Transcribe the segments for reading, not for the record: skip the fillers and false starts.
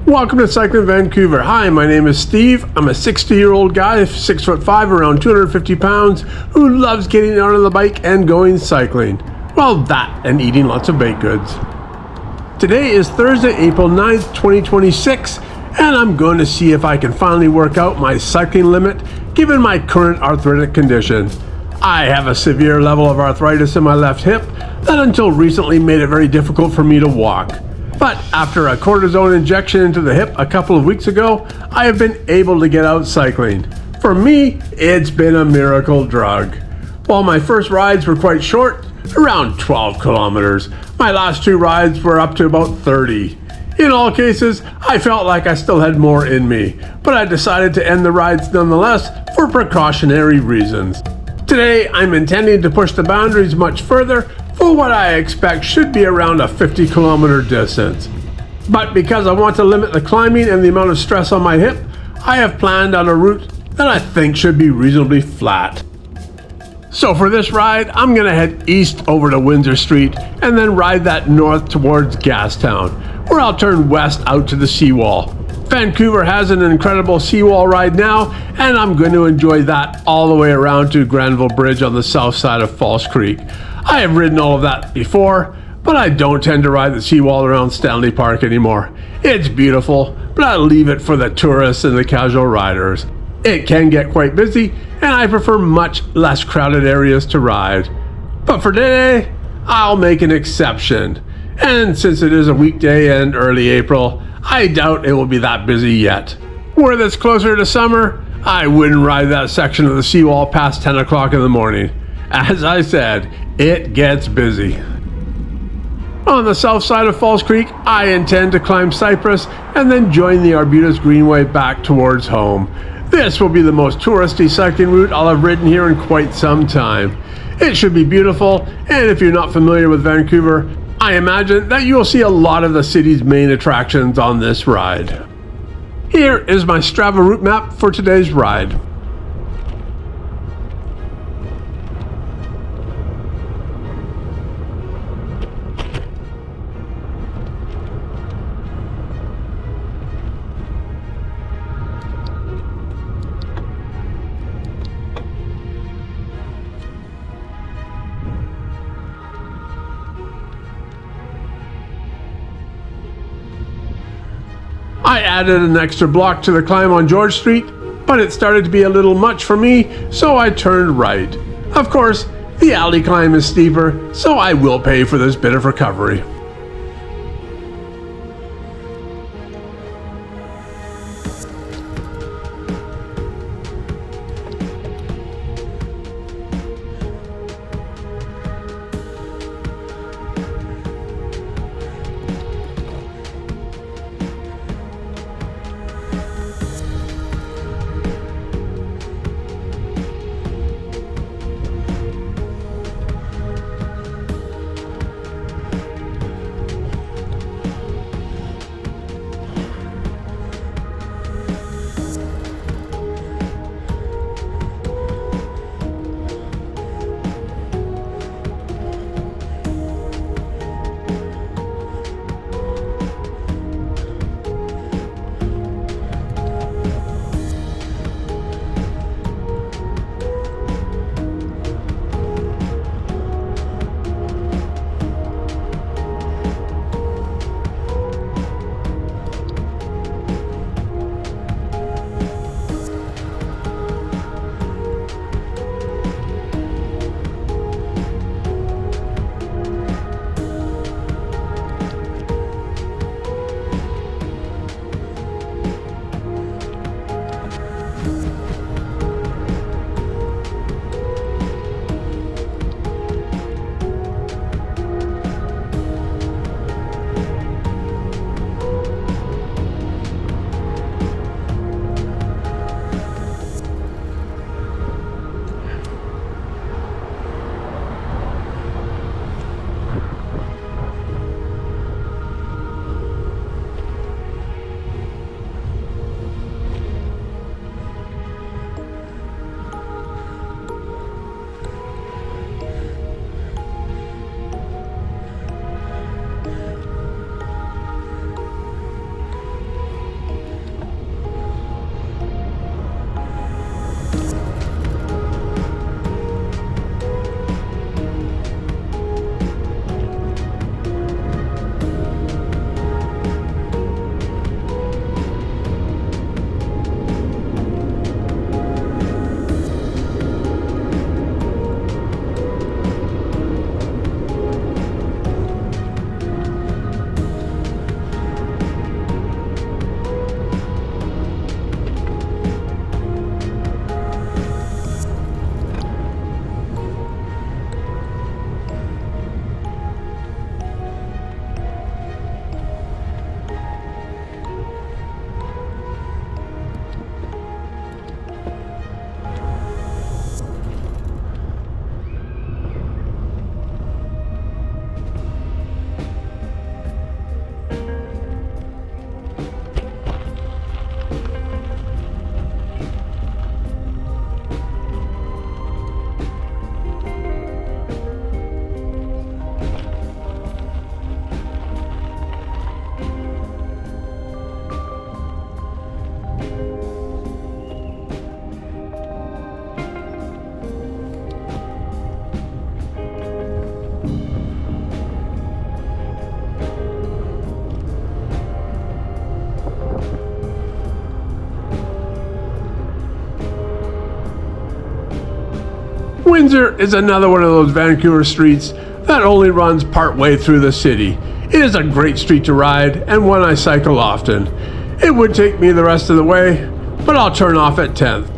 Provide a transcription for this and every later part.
Welcome to Cycl'n Vancouver. Hi, my name is Steve. I'm a 60-year-old guy, 6'5", around 250 pounds, who loves getting out on the bike and going cycling. Well, that and eating lots of baked goods. Today is Thursday, April 9th, 2026, and I'm going to see if I can finally work out my cycling limit given my current arthritic condition. I have a severe level of arthritis in my left hip that until recently made it very difficult for me to walk. But after a cortisone injection into the hip a couple of weeks ago, I have been able to get out cycling. For me, it's been a miracle drug. While my first rides were quite short, around 12 kilometers, my last two rides were up to about 30. In all cases, I felt like I still had more in me, but I decided to end the rides nonetheless for precautionary reasons. Today, I'm intending to push the boundaries much further for what I expect should be around a 50-kilometer distance. But because I want to limit the climbing and the amount of stress on my hip, I have planned on a route that I think should be reasonably flat. So for this ride, I'm going to head east over to Windsor Street and then ride that north towards Gastown, where I'll turn west out to the seawall. Vancouver has an incredible seawall ride now, and I'm going to enjoy that all the way around to Granville Bridge on the south side of False Creek. I have ridden all of that before, but I don't tend to ride the seawall around Stanley Park anymore. It's beautiful, but I leave it for the tourists and the casual riders. It can get quite busy, and I prefer much less crowded areas to ride. But for today, I'll make an exception. And since it is a weekday and early April, I doubt it will be that busy yet. Were this closer to summer, I wouldn't ride that section of the seawall past 10 o'clock in the morning. As I said, it gets busy. On the south side of False Creek, I intend to climb Cypress and then join the Arbutus Greenway back towards home. This will be the most touristy cycling route I'll have ridden here in quite some time. It should be beautiful, and if you're not familiar with Vancouver, I imagine that you will see a lot of the city's main attractions on this ride. Here is my Strava route map for today's ride. I added an extra block to the climb on George Street, but it started to be a little much for me, so I turned right. Of course, the alley climb is steeper, so I will pay for this bit of recovery. Windsor is another one of those Vancouver streets that only runs part way through the city. It is a great street to ride and one I cycle often. It would take me the rest of the way, but I'll turn off at 10th.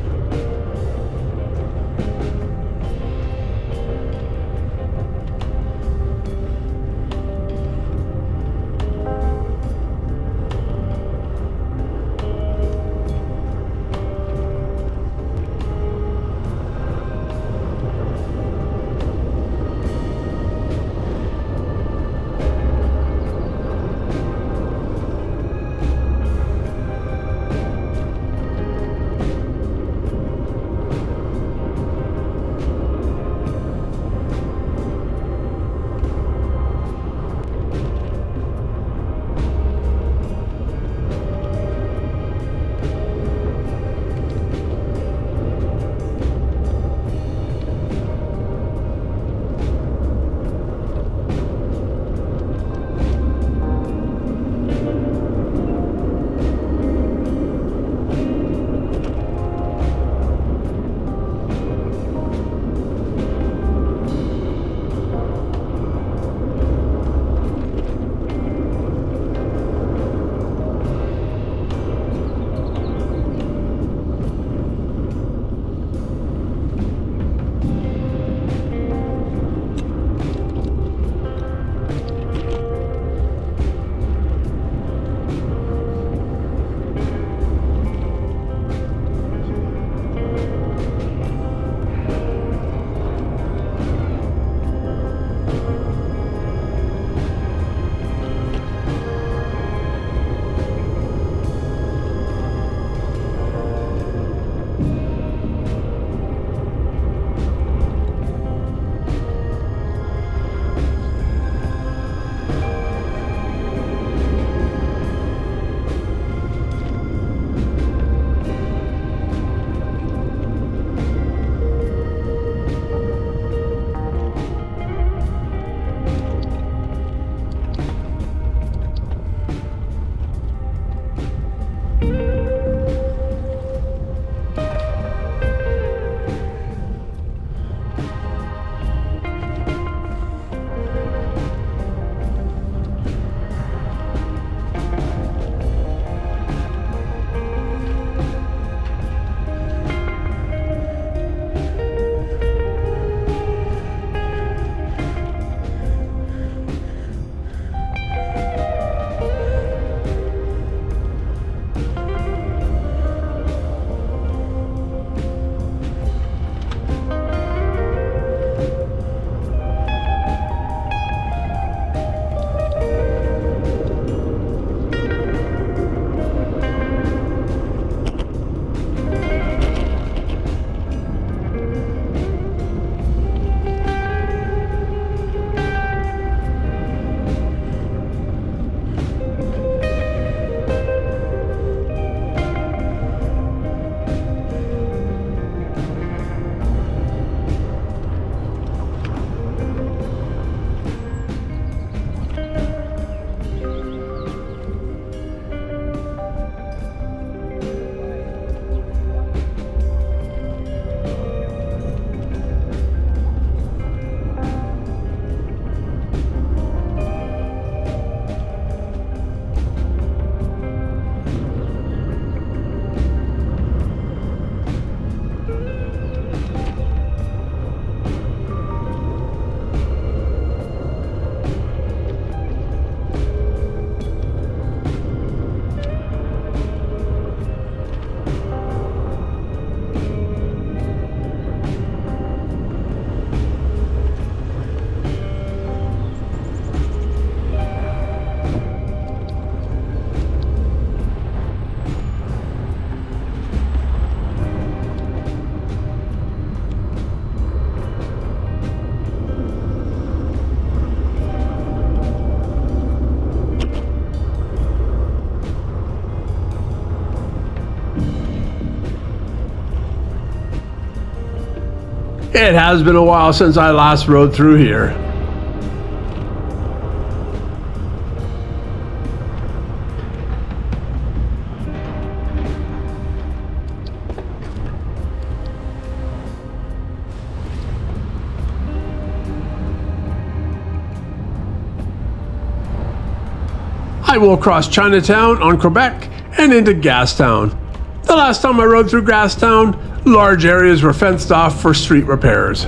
It has been a while since I last rode through here. I will cross Chinatown on Quebec and into Gastown. The last time I rode through Gastown, large areas were fenced off for street repairs.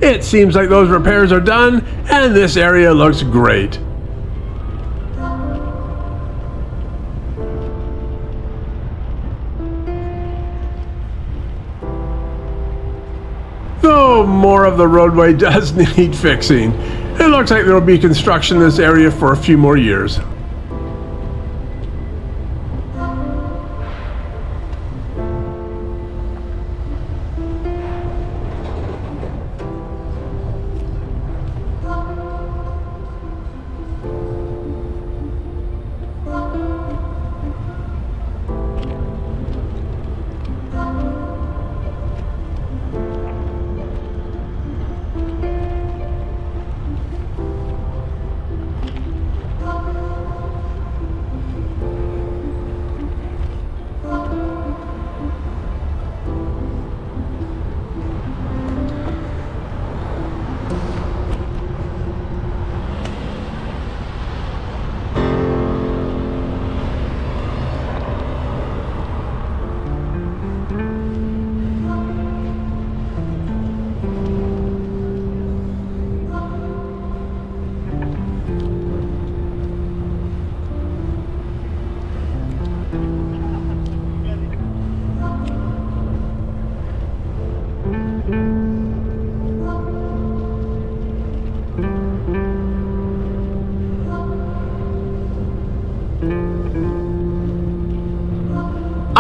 It seems like those repairs are done, and this area looks great. Though more of the roadway does need fixing. It looks like there will be construction in this area for a few more years.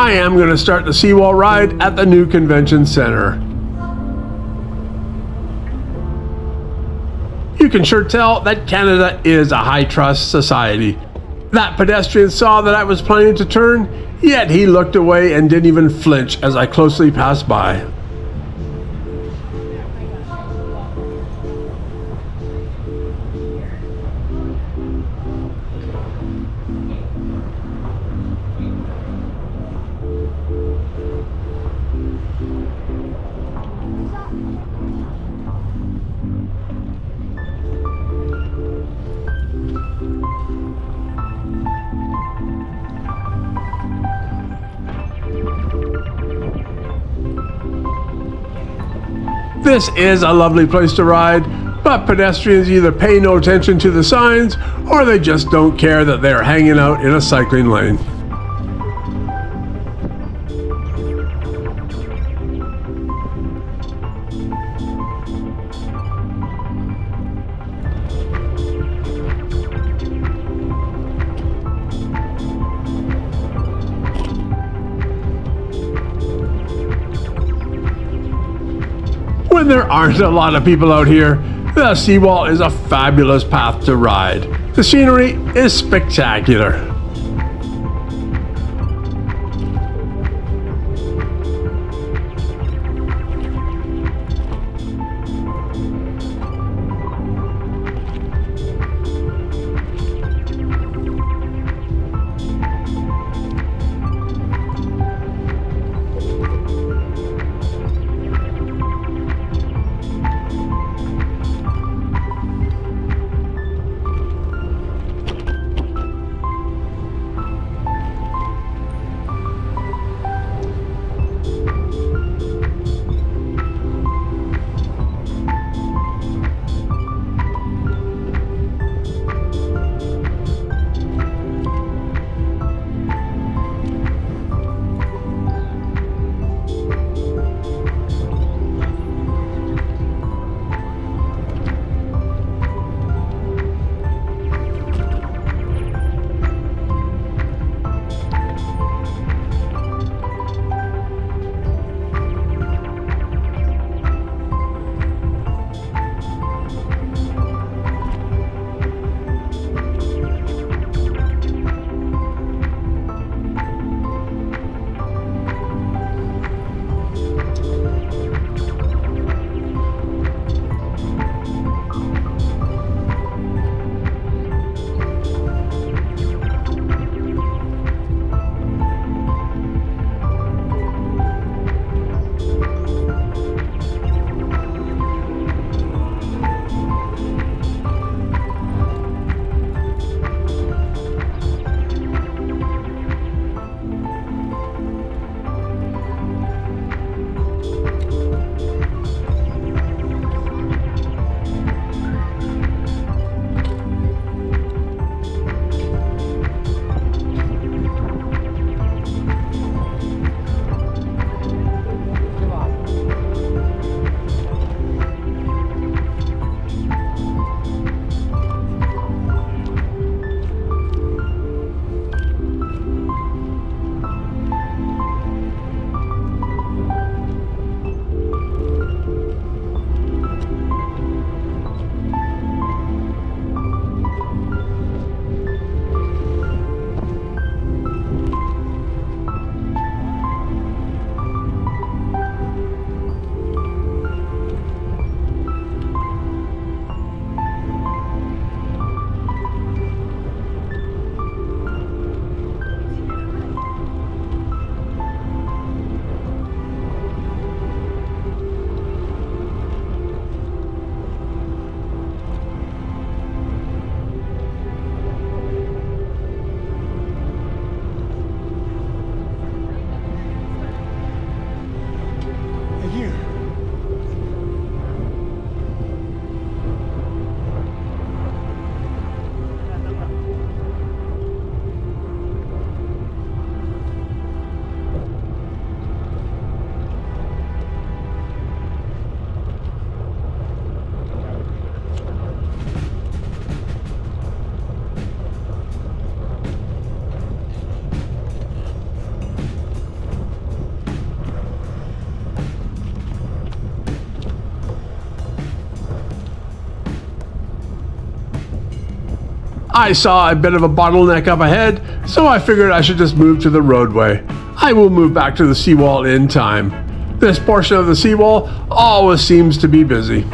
I am going to start the seawall ride at the new convention center. You can sure tell that Canada is a high trust society. That pedestrian saw that I was planning to turn, yet he looked away and didn't even flinch as I closely passed by. This is a lovely place to ride, but pedestrians either pay no attention to the signs or they just don't care that they're hanging out in a cycling lane. When there aren't a lot of people out here, the seawall is a fabulous path to ride. The scenery is spectacular. I saw a bit of a bottleneck up ahead, so I figured I should just move to the roadway. I will move back to the seawall in time. This portion of the seawall always seems to be busy.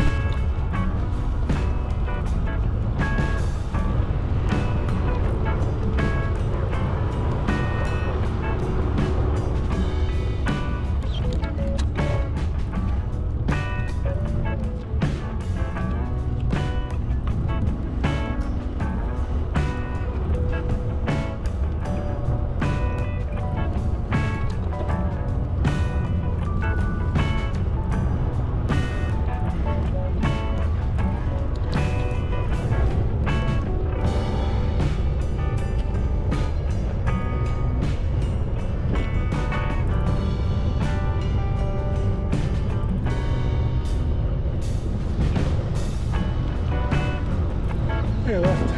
Hey, left.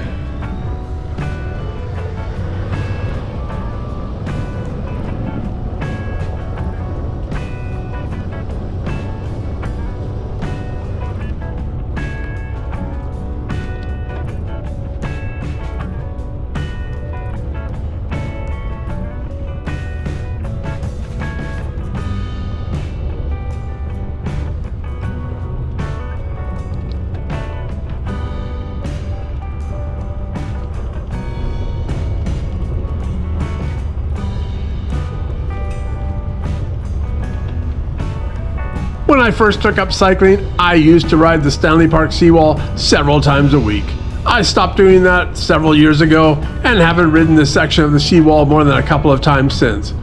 When I first took up cycling, I used to ride the Stanley Park seawall several times a week. I stopped doing that several years ago and haven't ridden this section of the seawall more than a couple of times since.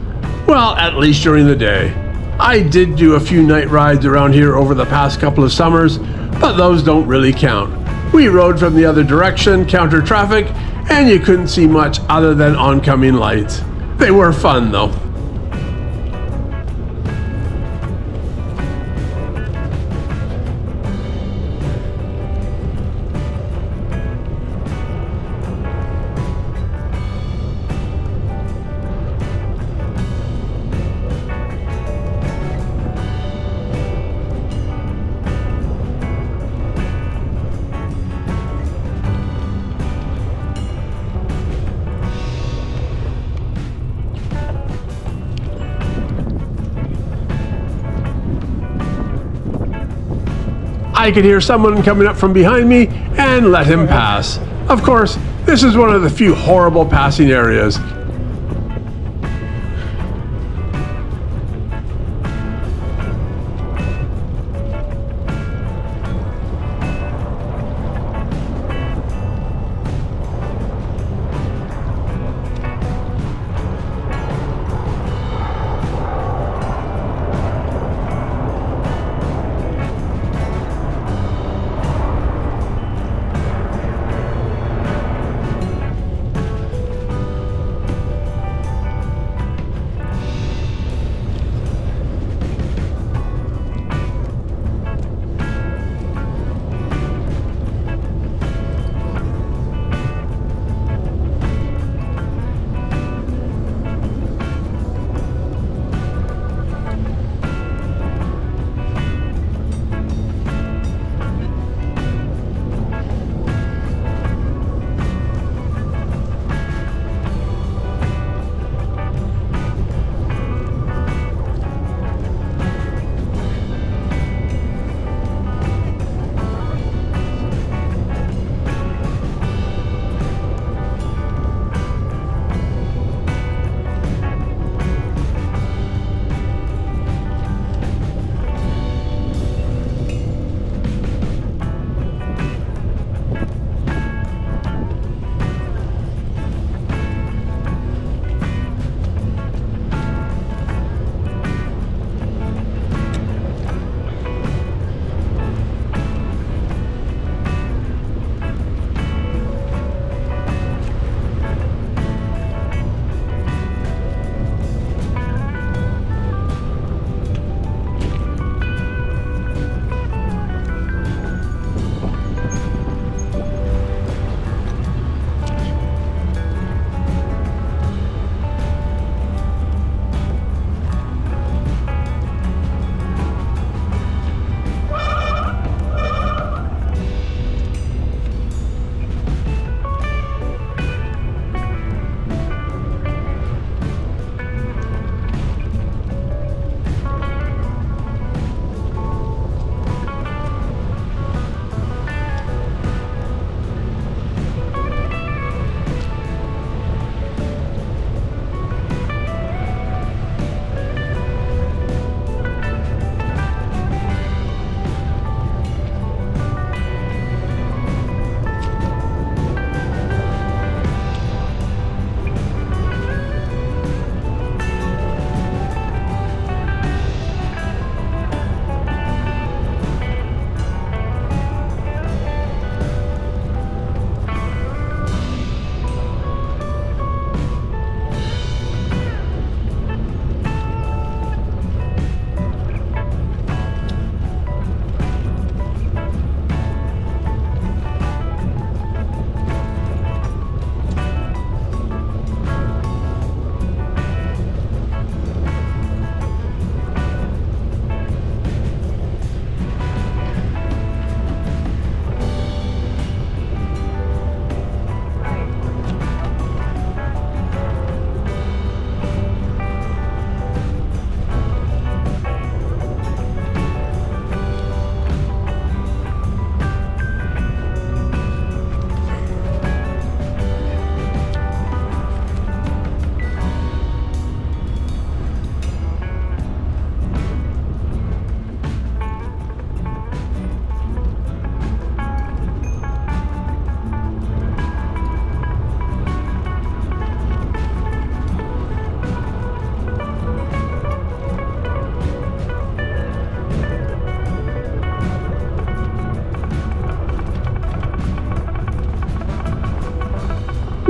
Well, at least during the day. I did do a few night rides around here over the past couple of summers, but those don't really count. We rode from the other direction, counter traffic, and you couldn't see much other than oncoming lights. They were fun though. I could hear someone coming up from behind me and let him pass. Of course, this is one of the few horrible passing areas.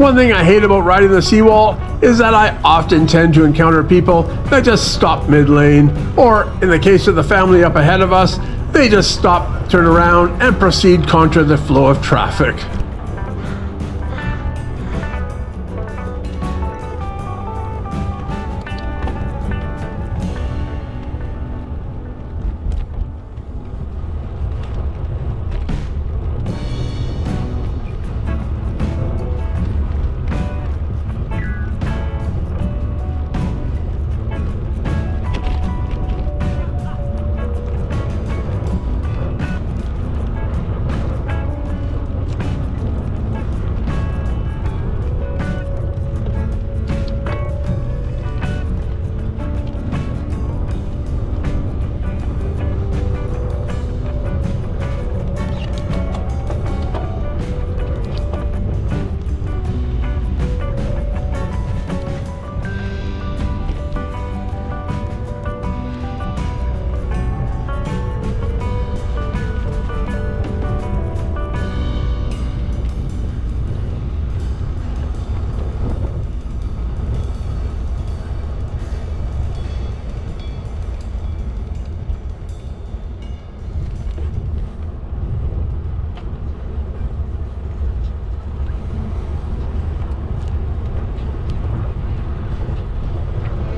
One thing I hate about riding the seawall is that I often tend to encounter people that just stop mid-lane, or in the case of the family up ahead of us, they just stop, turn around, and proceed contra the flow of traffic.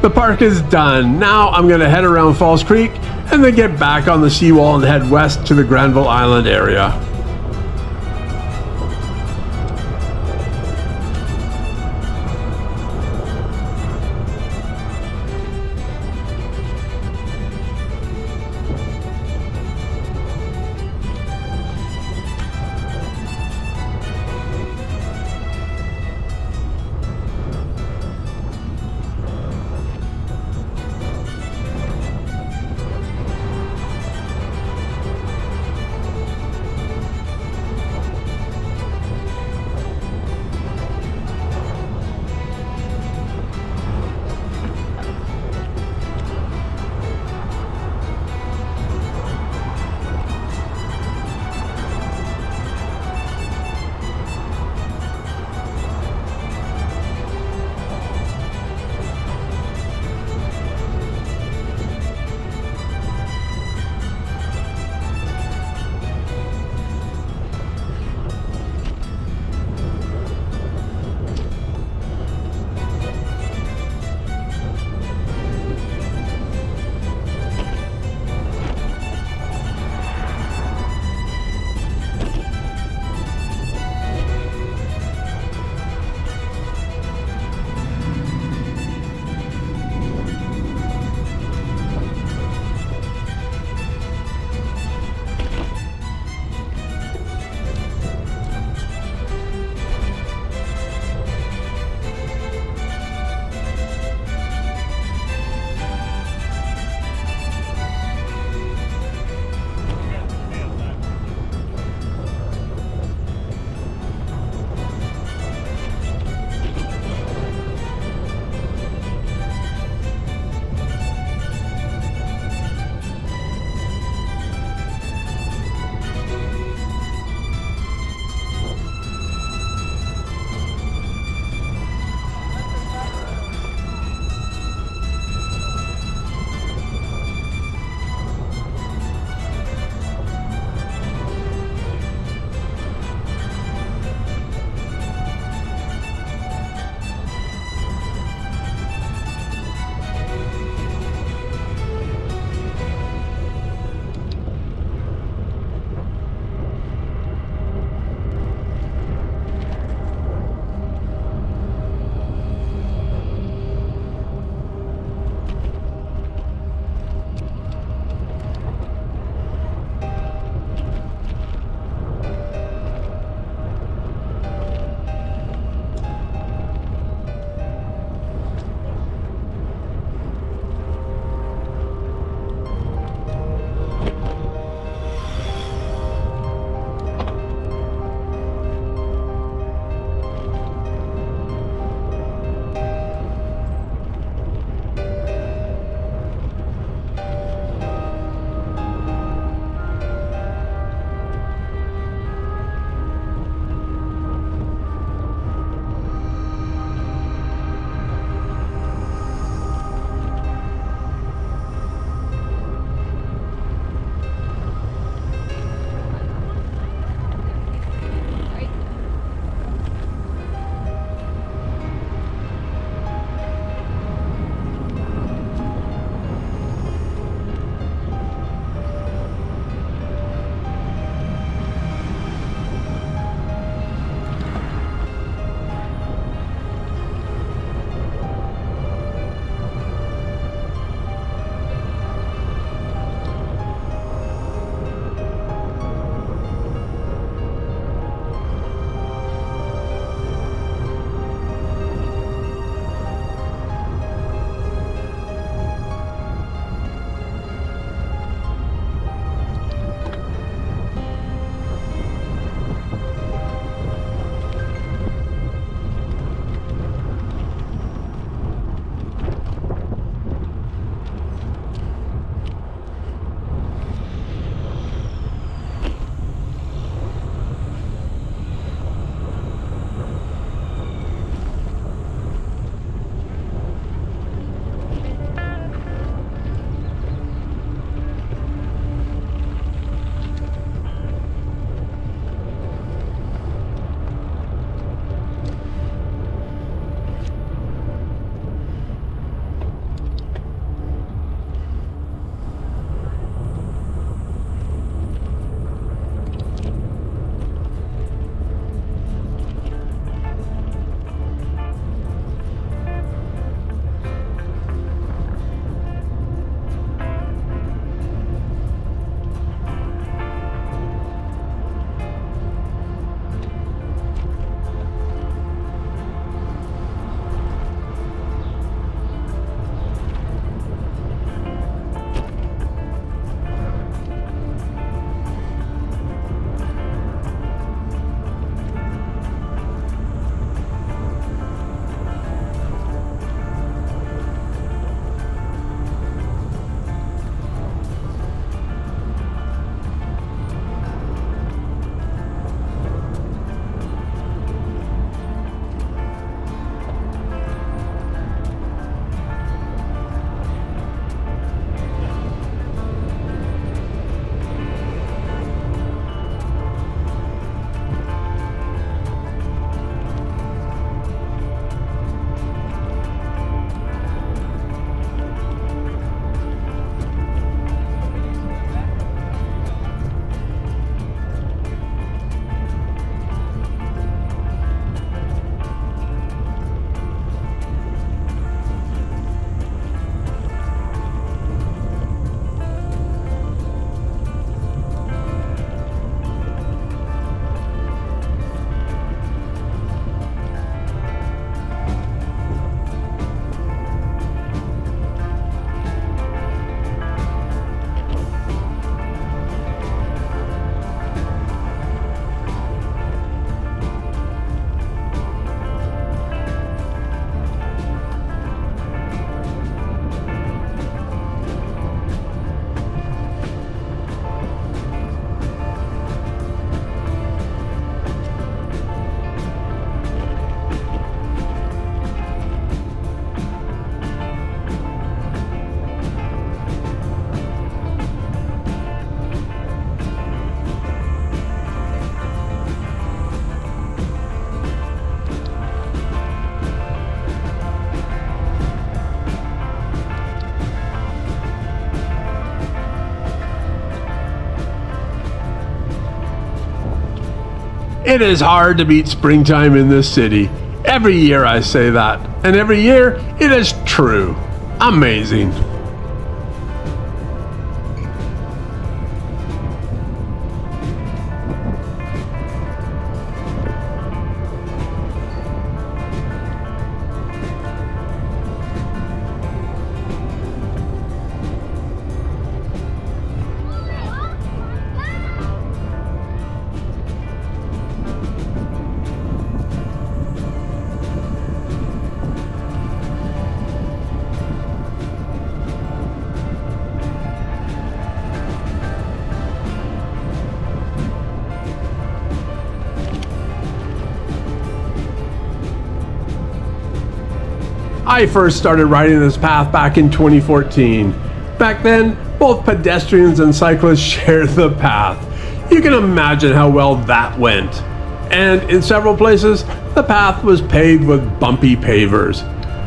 The park is done. Now I'm going to head around Falls Creek and then get back on the seawall and head west to the Granville Island area. It is hard to beat springtime in this city. Every year I say that, and every year it is true. Amazing. I first started riding this path back in 2014. Back then, both pedestrians and cyclists shared the path. You can imagine how well that went. And in several places, the path was paved with bumpy pavers.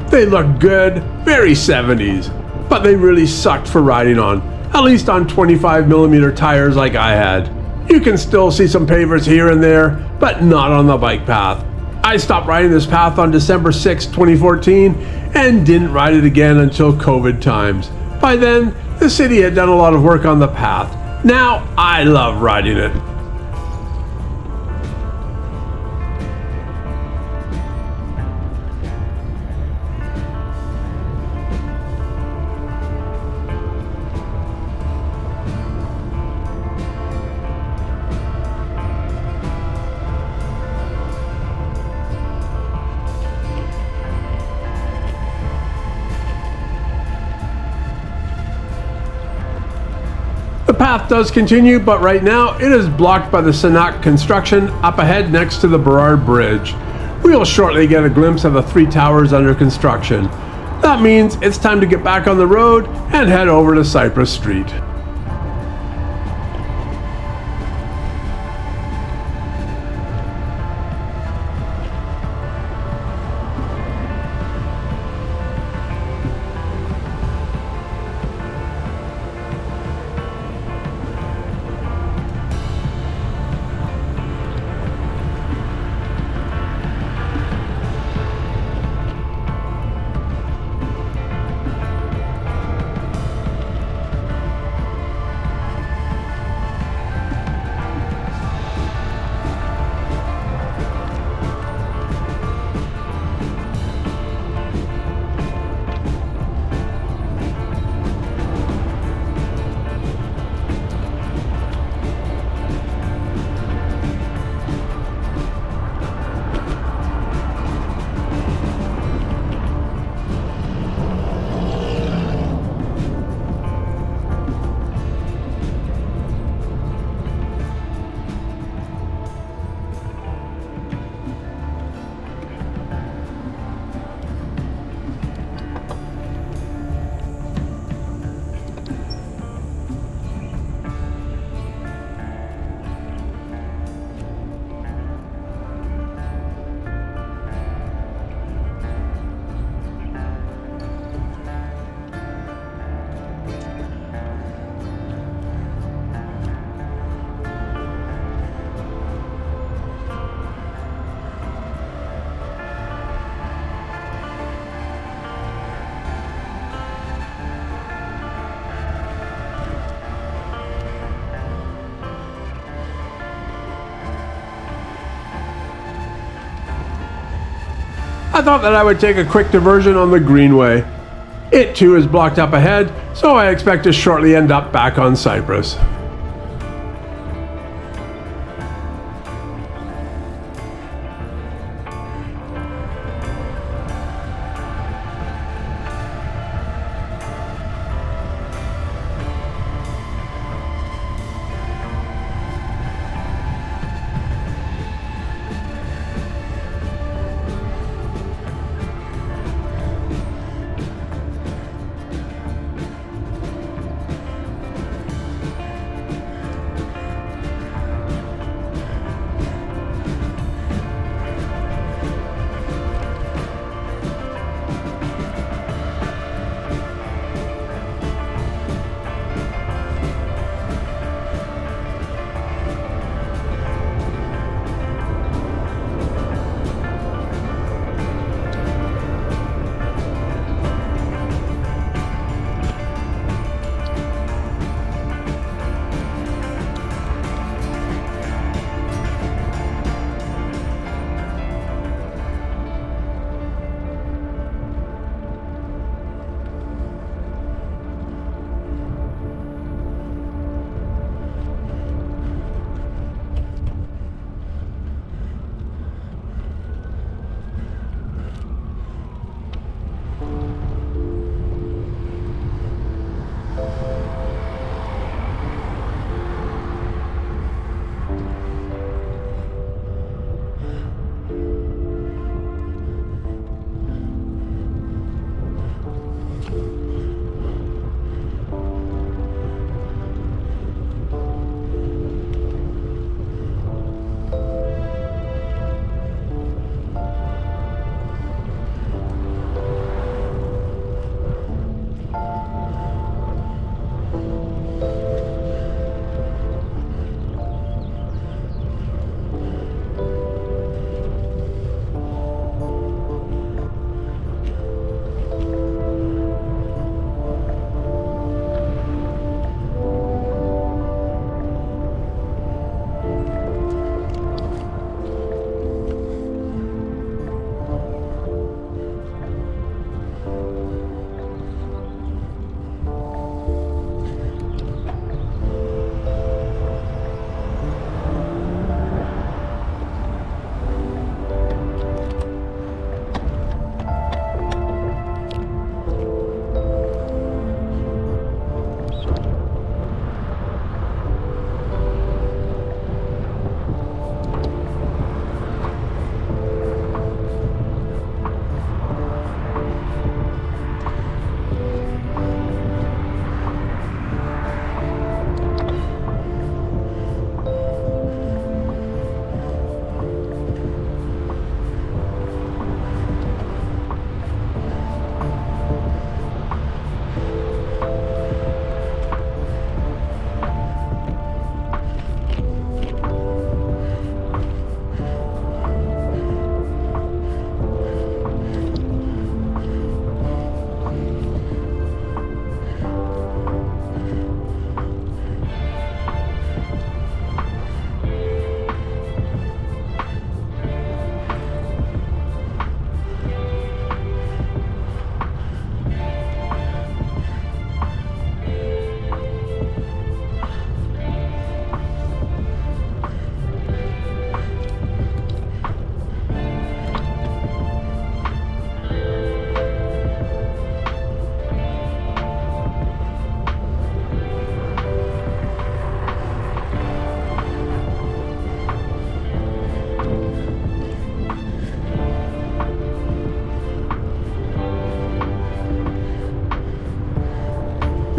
They looked good, very 70s, but they really sucked for riding on, at least on 25mm tires like I had. You can still see some pavers here and there, but not on the bike path. I stopped riding this path on December 6, 2014, and didn't ride it again until COVID times. By then, the city had done a lot of work on the path. Now, I love riding it. The path does continue, but right now it is blocked by the Cycl'n construction up ahead next to the Burrard Bridge. We will shortly get a glimpse of the 3 towers under construction. That means it's time to get back on the road and head over to Cypress Street. I thought that I would take a quick diversion on the Greenway. It too is blocked up ahead, so I expect to shortly end up back on Cypress.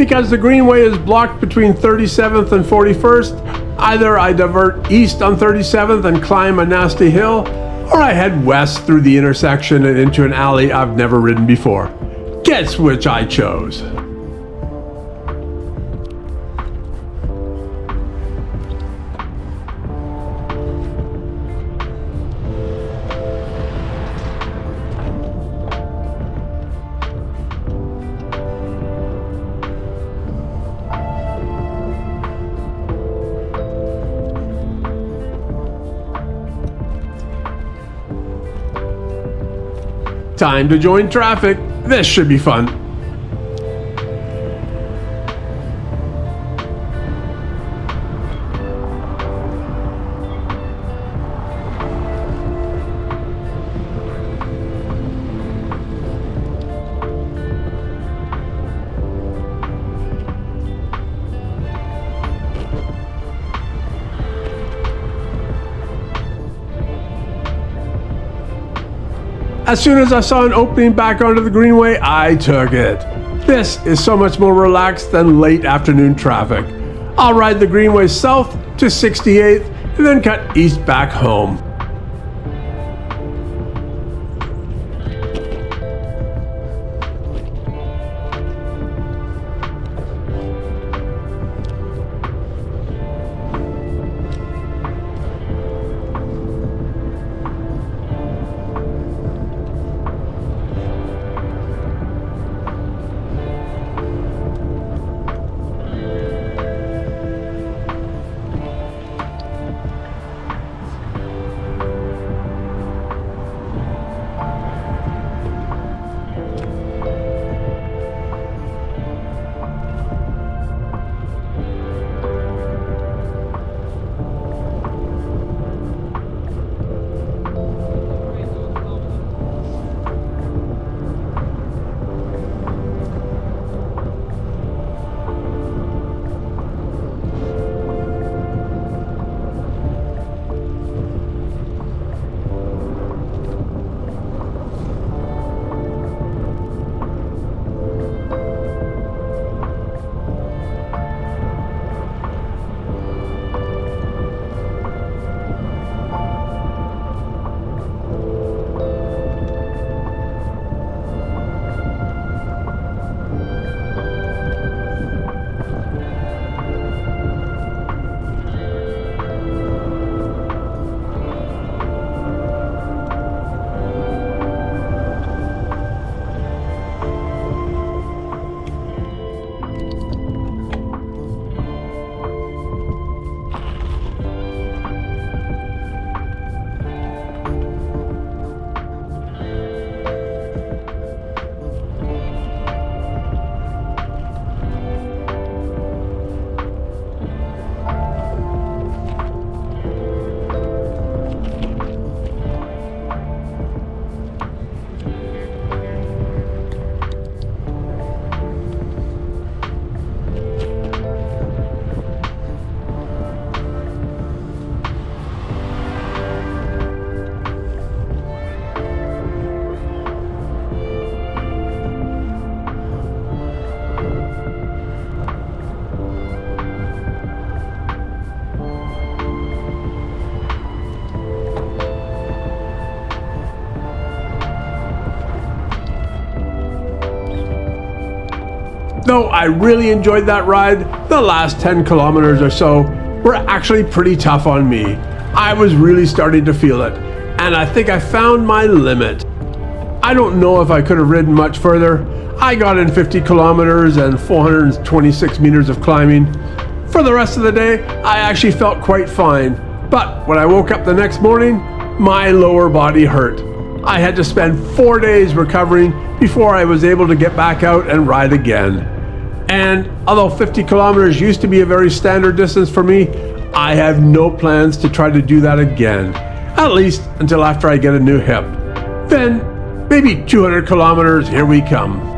Because the Greenway is blocked between 37th and 41st, either I divert east on 37th and climb a nasty hill, or I head west through the intersection and into an alley I've never ridden before. Guess which I chose? Time to join traffic. This should be fun. As soon as I saw an opening back onto the Greenway, I took it. This is so much more relaxed than late afternoon traffic. I'll ride the Greenway south to 68th and then cut east back home. Though I really enjoyed that ride, the last 10 kilometers or so were actually pretty tough on me. I was really starting to feel it, and I think I found my limit. I don't know if I could have ridden much further. I got in 50 kilometers and 426 meters of climbing. For the rest of the day, I actually felt quite fine, but when I woke up the next morning, my lower body hurt. I had to spend 4 days recovering before I was able to get back out and ride again. And although 50 kilometers used to be a very standard distance for me, I have no plans to try to do that again, at least until after I get a new hip. Then maybe 200 kilometers, here we come.